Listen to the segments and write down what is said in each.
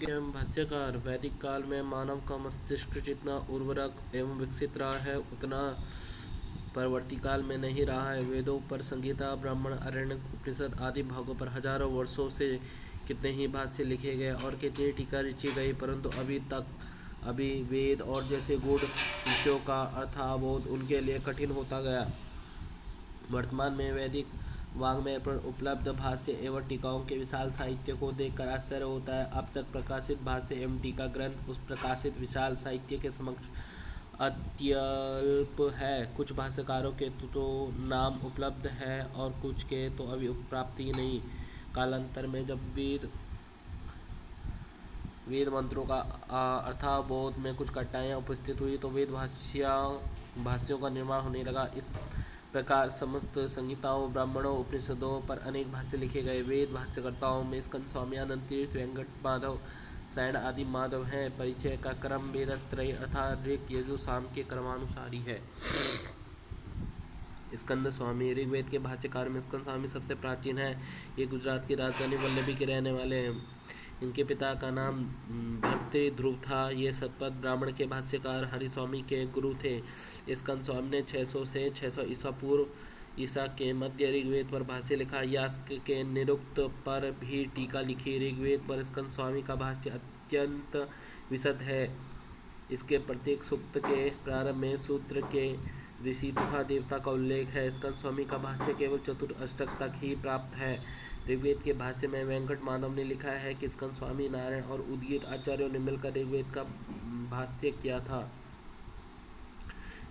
एवं भाष्यकार। वैदिक काल में मानव का मस्तिष्क जितना उर्वरक एवं विकसित रहा है उतना परवर्ती काल में नहीं रहा है। वेदों पर, संगीता, ब्राह्मण, आरण्यक, उपनिषद आदि भागों पर हजारों वर्षों से कितने ही भाष्य लिखे गए और कितनी टीका रची गई, परंतु अभी वेद और जैसे गूढ़ विषयों का अर्थावबोध उनके लिए कठिन होता गया। वर्तमान में वैदिक वाङ्मय पर उपलब्ध भाष्य एवं टीकाओं के विशाल साहित्य को देखकर आश्चर्य होता है। अब तक प्रकाशित भाष्य एवं टीका ग्रंथ उस प्रकाशित विशाल साहित्य के समक्ष अत्यल्प है। कुछ भाष्यकारों के तो नाम उपलब्ध है और कुछ के तो अभी प्राप्ति ही नहीं। कालांतर में जब वेद मंत्रों का अर्थावबोध में कुछ कठिनाइयाँ उपस्थित हुई तो वेद भाष्यों का निर्माण होने लगा। इस प्रकार समस्त संहिताओं, ब्राह्मणों, उपनिषदों पर अनेक भाष्य लिखे गए। वेद भाष्यकर्ताओं में स्कंद स्वामी, आनंद तीर्थ, वेंकट माधव, सायण आदि माधव हैं। परिचय का क्रम वेदत्रय अर्थात ऋक्, यजु, साम के क्रमानुसार ही है। स्कंद स्वामी। ऋग्वेद के भाष्यकार में स्कंद स्वामी सबसे प्राचीन है। ये गुजरात की राजधानी वल्लभी के रहने वाले हैं। इनके पिता का नाम भर्तृध्रुव था। ये सतपथ ब्राह्मण के भाष्यकार हरिस्वामी के गुरु थे। स्कंद स्वामी ने 600 से 600 ईसा पूर्व ईसा के मध्य ऋग्वेद पर भाष्य लिखा। यास्क के निरुक्त पर भी टीका लिखी। ऋग्वेद पर स्कंद स्वामी का भाष्य अत्यंत विशद है। इसके प्रत्येक सूक्त के प्रारंभ में सूत्र के ऋषि तथा देवता का उल्लेख है। स्कंद स्वामी का भाष्य केवल चतुर्अष्टक तक ही प्राप्त है। ऋग्वेद के भाष्य में वेंकट माधव ने लिखा है कि स्कंद स्वामी, नारायण और उद्गीत आचार्यों ने मिलकर ऋग्वेद का भाष्य किया था।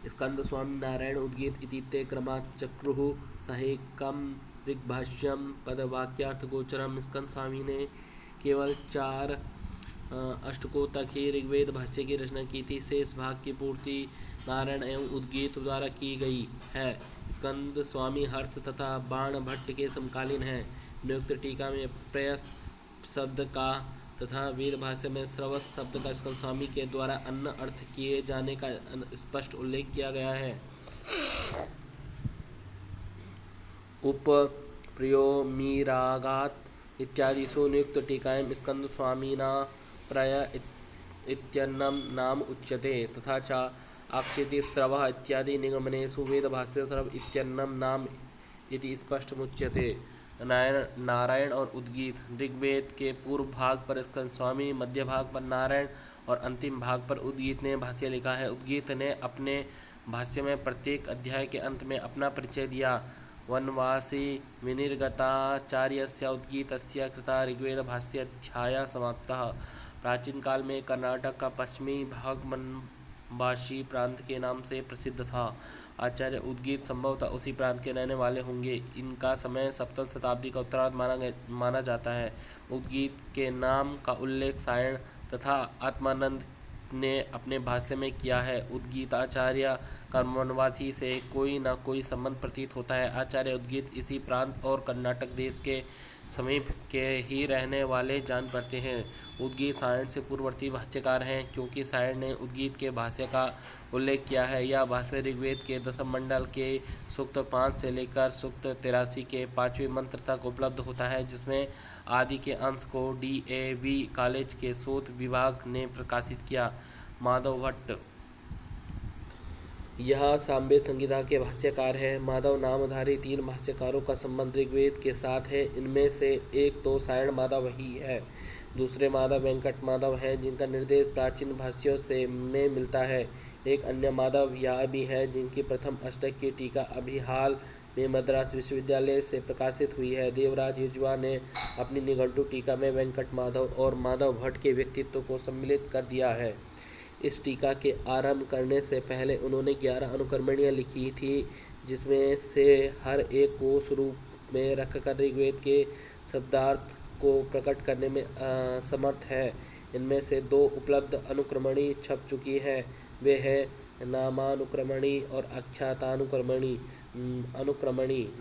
स्कंद स्वामी, नारायण, उद्गीत इति ते क्रमात् चक्रुः साहेकं ऋग्भाष्यं पदवाक्यार्थ गोचरम। स्कंद स्वामी ने केवल 4 अष्टकों तक ही ऋग्वेद भाष्य की रचना की थी। शेष भाग की पूर्ति नारायण एवं उद्गीत द्वारा की गई है। स्कंद स्वामी हर्ष तथा बाण भट्ट के समकालीन हैं। नियुक्त टीका में प्रयस शब्द का तथा वेद भाष्य में श्रवस शब्द का स्कंद स्वामी के द्वारा अन्य अर्थ किए जाने का स्पष्ट उल्लेख किया गया है। उपप्रियोमीरागात् इत्यादिषु नियुक्त टीकायां स्कंद स्वामिना प्रय इत्यन्नं नाम उच्यते तथा च आक्षेति श्रवः इत्यादि निगमनेषु वेदभाष्ये श्रव इत्यन्नं नाम इति स्पष्टमुच्यते। नारायण और उद्गीत। ऋग्वेद के पूर्व भाग पर स्कंद स्वामी, मध्य भाग पर नारायण और अंतिम भाग पर उद्गीत ने भाष्य लिखा है। उद्गीत ने अपने भाष्य में प्रत्येक अध्याय के अंत में अपना परिचय दिया। वनवासी विनिर्गताचार्यस्य उद्गीतस्य कृता ऋग्वेद भाष्याध्यायः समाप्तः। प्राचीन काल में कर्नाटक का पश्चिमी भाग मनबाशी प्रांत के नाम से प्रसिद्ध था। आचार्य उद्गीत संभवतः उसी प्रांत के रहने वाले होंगे। इनका समय 7वीं शताब्दी का उत्तरार्ध माना जाता है। उद्गीत के नाम का उल्लेख सायण तथा आत्मानंद ने अपने भाष्य में किया है। उद्गीताचार्य कर्मवनवासी से कोई न कोई संबंध प्रतीत होता है। आचार्य उद्गीत इसी प्रांत और कर्नाटक देश के समीप के ही रहने वाले जान पड़ते हैं। उद्गीत सायण से पूर्ववर्ती भाष्यकार हैं क्योंकि सायण ने उद्गीत के भाष्य का उल्लेख किया है। यह भाष्य ऋग्वेद के दशम मंडल के सूक्त 5 से लेकर सूक्त 83 के 5वें मंत्र तक उपलब्ध होता है, जिसमें आदि के अंश को DAV कॉलेज के शोध विभाग ने प्रकाशित किया। माधव भट्ट यह सांबे संहिता के भाष्यकार हैं। माधव नामधारी 3 भाष्यकारों का संबंध ऋग्वेद के साथ है। इनमें से एक तो सायण माधव ही है, दूसरे माधव वेंकट माधव हैं जिनका निर्देश प्राचीन भाष्यों से में मिलता है। एक अन्य माधव यह भी है जिनकी प्रथम अष्टक की टीका अभी हाल में मद्रास विश्वविद्यालय से प्रकाशित हुई है। देवराज युजवा ने अपनी निघंटु टीका में वेंकट माधव और माधव भट्ट के व्यक्तित्व को सम्मिलित कर दिया है। इस टीका के आरंभ करने से पहले उन्होंने 11 अनुक्रमणियाँ लिखी थी, जिसमें से हर एक को स्वरूप में रखकर ऋग्वेद के शब्दार्थ को प्रकट करने में समर्थ है। इनमें से 2 उपलब्ध अनुक्रमणी छप चुकी हैं। वे हैं नामानुक्रमणी और आख्यातानुक्रमणी।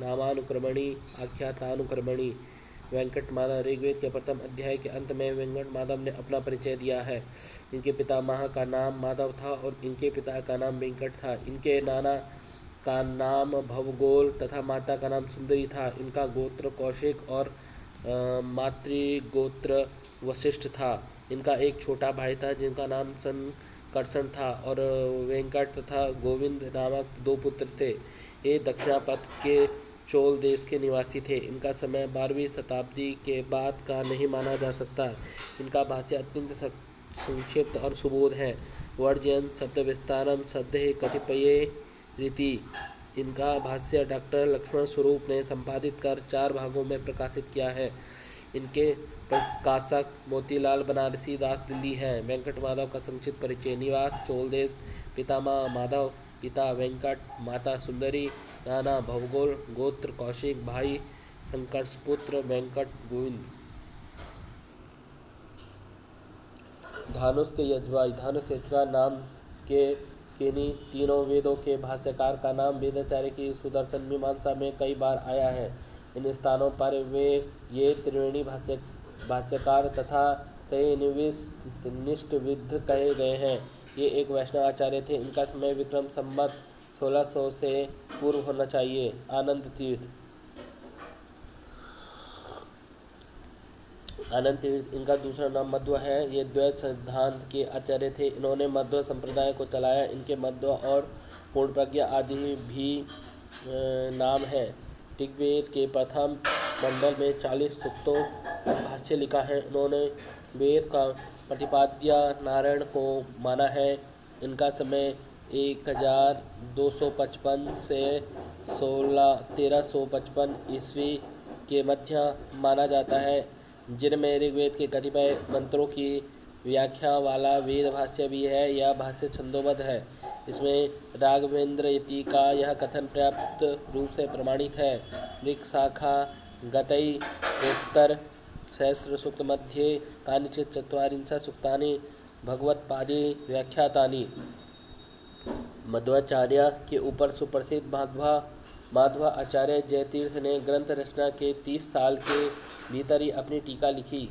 नामानुक्रमणी, आख्यातानुक्रमणी। वेंकट माधव। ऋग्वेद के प्रथम अध्याय के अंत में वेंकट माधव ने अपना परिचय दिया है। इनके पितामह का नाम माधव था और इनके पिता का नाम वेंकट था। इनके नाना का नाम भवगोल तथा माता का नाम सुंदरी था। इनका गोत्र कौशिक और मातृगोत्र वशिष्ठ था। इनका एक छोटा भाई था जिनका नाम संकर्षण था और वेंकट तथा गोविंद नामक दो पुत्र थे। ये दक्षिणापथ के चोल देश के निवासी थे। इनका समय 12वीं शताब्दी के बाद का नहीं माना जा सकता। इनका भाष्य अत्यंत संक्षिप्त और सुबोध है। वर्जयन शब्द विस्तारम शब्द है कतिपय रीति। इनका भाष्य डॉक्टर लक्ष्मण स्वरूप ने संपादित कर 4 भागों में प्रकाशित किया है। इनके प्रकाशक मोतीलाल बनारसी दास दिल्ली हैं। वेंकट माधव का संक्षिप्त परिचय। निवास चोल देश। पितामह माधव, पिता वेंकट, माता सुंदरी, नाना भवगोल, गोत्र कौशिक, भाई संकर्ष, पुत्र वेंकट गोविंद। धानुष के यजवाई। धानुष यजवा नाम के किन्हीं तीनों वेदों के भाष्यकार का नाम वेदाचार्य की सुदर्शन मीमांसा में कई बार आया है। इन स्थानों पर वे ये त्रिवेणी भाष्यकार तथा त्रयनिष्ठ विद्ध कहे गए हैं। ये एक वैष्णव आचार्य थे। इनका समय विक्रम संवत 1600 से पूर्व होना चाहिए। आनंद तीर्थ। आनंद तीर्थ इनका दूसरा नाम मध्व है। ये द्वैत सिद्धांत के आचार्य थे। इन्होंने मध्व संप्रदाय को चलाया। इनके मध्व और पूर्ण प्रज्ञा आदि भी नाम है। ऋग्वेद के प्रथम मंडल में 40 सूक्तों पर भाष्य लिखा है। इन्होंने वेद का प्रतिपाद्य नारायण को माना है। इनका समय 1255 से 1355 ईस्वी के मध्य माना जाता है, जिनमें ऋग्वेद के कतिपय मंत्रों की व्याख्या वाला वेद भाष्य भी है। यह भाष्य छंदोबद्ध है। इसमें राघवेंद्र यति का यह कथन पर्याप्त रूप से प्रमाणित है। ऋक् शाखा गतई उत्तर सहस्र सूक्त मध्ये कानिचित् 40 सूक्तानि भगवत्पादि व्याख्यातानि। मध्वाचार्य के ऊपर सुप्रसिद्ध माधव आचार्य जयतीर्थ ने ग्रंथ रचना के 30 साल के भीतर ही अपनी टीका लिखी।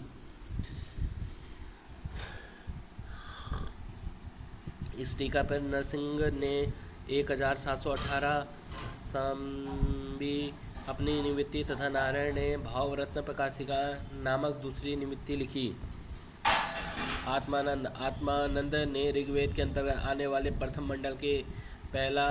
इस टीका पर नरसिंह ने 1718 सांबी अपनी निवृत्ति तथा नारायण ने भावरत्न प्रकाशिका नामक दूसरी निवृत्ति लिखी। आत्मानंद ने ऋग्वेद के अंतर्गत आने वाले प्रथम मंडल के पहला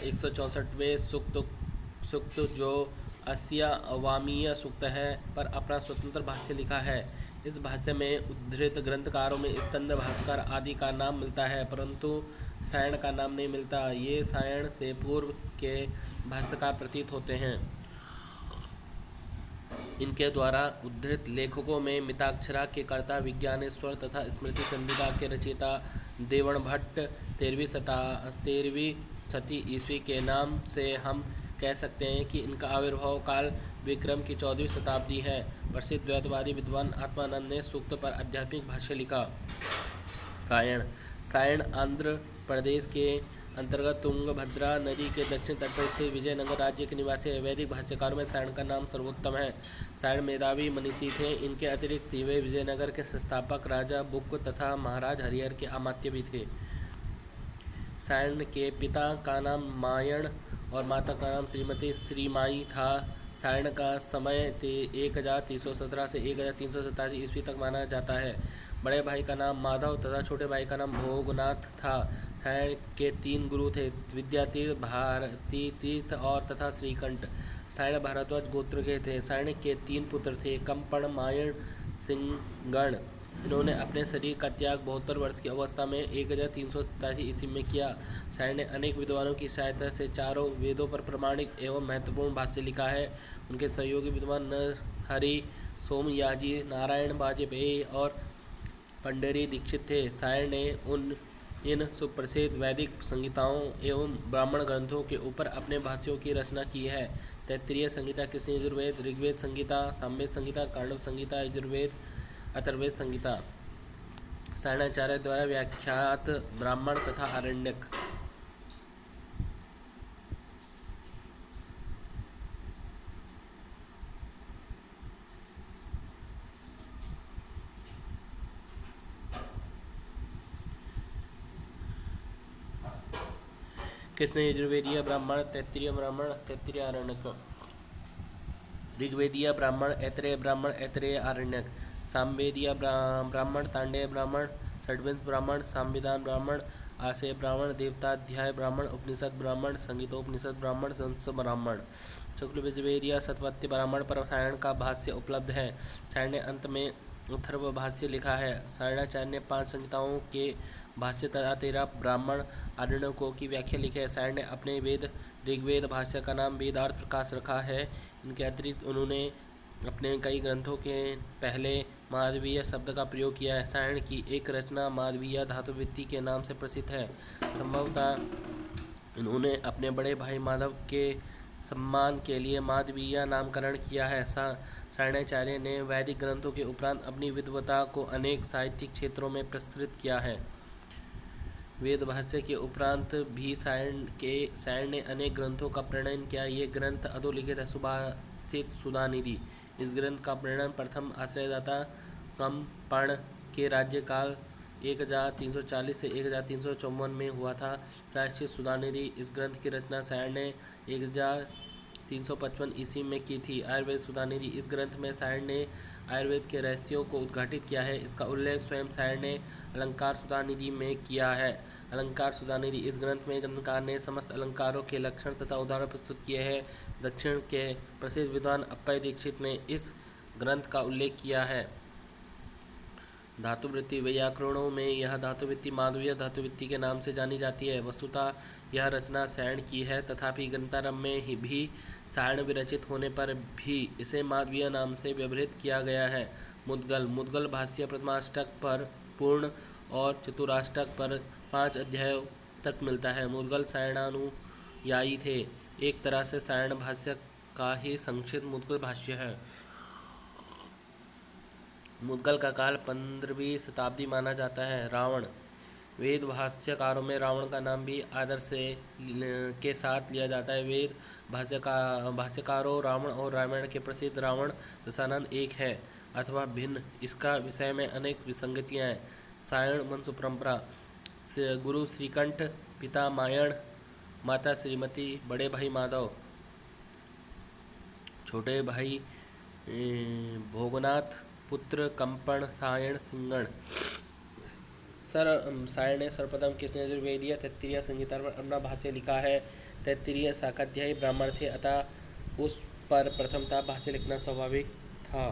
164वें सूक्त जो 80वां सूक्त है पर अपना स्वतंत्र भाष्य लिखा है। इस भाष्य में उद्धृत ग्रंथकारों में स्कंद भास्कर आदि का नाम मिलता है, परंतु सायण का नाम नहीं मिलता। ये सायण से पूर्व के भाष्यकार प्रतीत होते हैं। इनके द्वारा उद्धृत लेखकों में मिताक्षरा के कर्ता विज्ञानेश्वर तथा स्मृति चंद्रिका के रचयिता देवण भट्ट 13वीं शती ईस्वी के नाम से हम कह सकते हैं कि इनका आविर्भाव काल विक्रम की 14वीं शताब्दी है। प्रसिद्ध द्वैतवादी विद्वान आत्मानंद ने सूक्त पर आध्यात्मिक भाष्य लिखा। सायण आंध्र प्रदेश के अंतर्गत तुंगभद्रा नदी के दक्षिण तट पर स्थित विजयनगर राज्य के निवासी है। वैदिक भाष्यकारों में सायण का नाम सर्वोत्तम है। सायण मेधावी मनीषी थे। इनके अतिरिक्त वे विजयनगर के संस्थापक राजा बुक्क तथा महाराज हरिहर के अमात्य भी थे। सायण के पिता का नाम मायण और माता का नाम श्रीमती श्रीमाई था। सायण का समय 1317 से 1387 ईस्वी तक माना जाता है। बड़े भाई का नाम माधव तथा छोटे भाई का नाम भोगनाथ था। सायण के 3 गुरु थे, विद्यातीर्थ, भारती तीर्थ और तथा श्रीकंठ। सायण भारद्वाज गोत्र के थे। सायण के 3 पुत्र थे, कंपण, मायण, सिंहगण। इन्होंने अपने शरीर का त्याग 72 वर्ष की अवस्था में 1387 ईस्वी में किया। सायण ने अनेक विद्वानों की सहायता से चारों वेदों पर प्रामाणिक एवं महत्वपूर्ण भाष्य लिखा है। उनके सहयोगी विद्वान नरहरि सोमयाजी, नारायण वाजपेयी और पंडरी दीक्षित थे। सायण ने इन सुप्रसिद्ध वैदिक संहिताओं एवं ब्राह्मण ग्रंथों के ऊपर अपने भाष्यों की रचना की है। तैत्तिरीय संहिता, कृष्ण यजुर्वेद, ऋग्वेद संहिता, सामवेद संहिता, कांडव संहिता, यजुर्वेद, अथर्ववेद संहिता। सायणाचार्य द्वारा व्याख्यात ब्राह्मण तथा आरण्यक। कृष्ण यजुर्वेदीय ब्राह्मण, तैत्तिरीय ब्राह्मण, तैत्तिरीय आरण्यक। ऋग्वेदीय ब्राह्मण, ऐतरेय ब्राह्मण, ऐतरेय आरण्यक। सामवेदीय ब्राह्मण, तांडेय ब्राह्मण, षड्विंश ब्राह्मण, संविधान ब्राह्मण, आशय ब्राह्मण, देवताध्याय ब्राह्मण, उपनिषद ब्राह्मण, संगीतोपनिषद ब्राह्मण, संस ब्राह्मण। शुक्ल यजुर्वेदीय सतपथ्य ब्राह्मण पर सायण का भाष्य उपलब्ध है। सायण ने अंत में अथर्व भाष्य लिखा है। सायणाचार्य ने 5 संहिताओं के भाष्य तथा 13 ब्राह्मण आरण्यकों की व्याख्या लिखी है। सायण ने अपने वेद ऋग्वेद भाष्य का नाम वेदार्थ प्रकाश रखा है। इनके अतिरिक्त उन्होंने अपने कई ग्रंथों के पहले माधवीय शब्द का प्रयोग किया है। सायण की एक रचना माधवीय धातुवृत्ति के नाम से प्रसिद्ध है। संभवतः इन्होंने अपने बड़े भाई माधव के सम्मान के लिए माधवीय नामकरण किया है। सायणाचार्य ने वैदिक ग्रंथों के उपरांत अपनी विद्वता को अनेक साहित्यिक क्षेत्रों में प्रस्तुत किया है। वेद भाष्य के उपरांत भी सायण ने अनेक ग्रंथों का प्रणयन किया। ये ग्रंथ अधोलिखित है। सुभाषित सुधानिधि। इस ग्रंथ का प्रणयन प्रथम आश्रयदाता कंपर्ण के राज्यकाल 1340 से 1354 में हुआ था। प्रायश्चित सुधानिधि इस ग्रंथ की रचना सायण ने 1355 ईस्वी में की थी। आयुर्वेद सुधानिधि इस ग्रंथ में सायण ने आयुर्वेद के रहस्यों को उद्घाटित किया है। इसका उल्लेख स्वयं सायण ने अलंकार सुधानिधि में किया है। अलंकार सुधानिधि इस ग्रंथ में ग्रंथकार ने समस्त अलंकारों के लक्षण तथा उदाहरण प्रस्तुत किए हैं। दक्षिण के प्रसिद्ध विद्वान अप्पय दीक्षित ने इस ग्रंथ का उल्लेख किया है। धातुवृत्ति व्याकरणों में यह धातुवृत्ति माधवीय धातुवृत्ति के नाम से जानी जाती है। वस्तुतः यह रचना सायण की है, तथापि ग्रंथारंभ में भी सायण विरचित होने पर भी इसे माधवीय नाम से व्यवहृत किया गया है। मुद्गल भाष्य प्रथमाष्टक पर पूर्ण और चतुराष्टक पर 5 अध्यायों तक मिलता है। मुद्गल सायणानुयायी थे। एक तरह से सायण भाष्य का ही संक्षिप्त मुद्गल भाष्य है। मुद्गल का काल 15वीं शताब्दी माना जाता है। रावण। वेद भाष्यकारों में रावण का नाम भी आदर से के साथ लिया जाता है। वेद भाष्यकारों रावण और रामायण के प्रसिद्ध रावण दशानंद एक है अथवा भिन्न, इसका विषय में अनेक विसंगतियाँ हैं। सायण वंश परंपरा। गुरु श्रीकंठ, पिता मायण, माता श्रीमती, बड़े भाई माधव, छोटे भाई भोगनाथ, पुत्र कंपण, सायण, सिंगण। सायण ने सर्वप्रथम कृष्ण यजुर्वेदीय तैत्तिरीय संहिता पर अपना भाष्य लिखा है। तैत्तिरीय शाकाध्यायी ब्राह्मण थे, अतः उस पर प्रथमतः भाष्य लिखना स्वाभाविक था।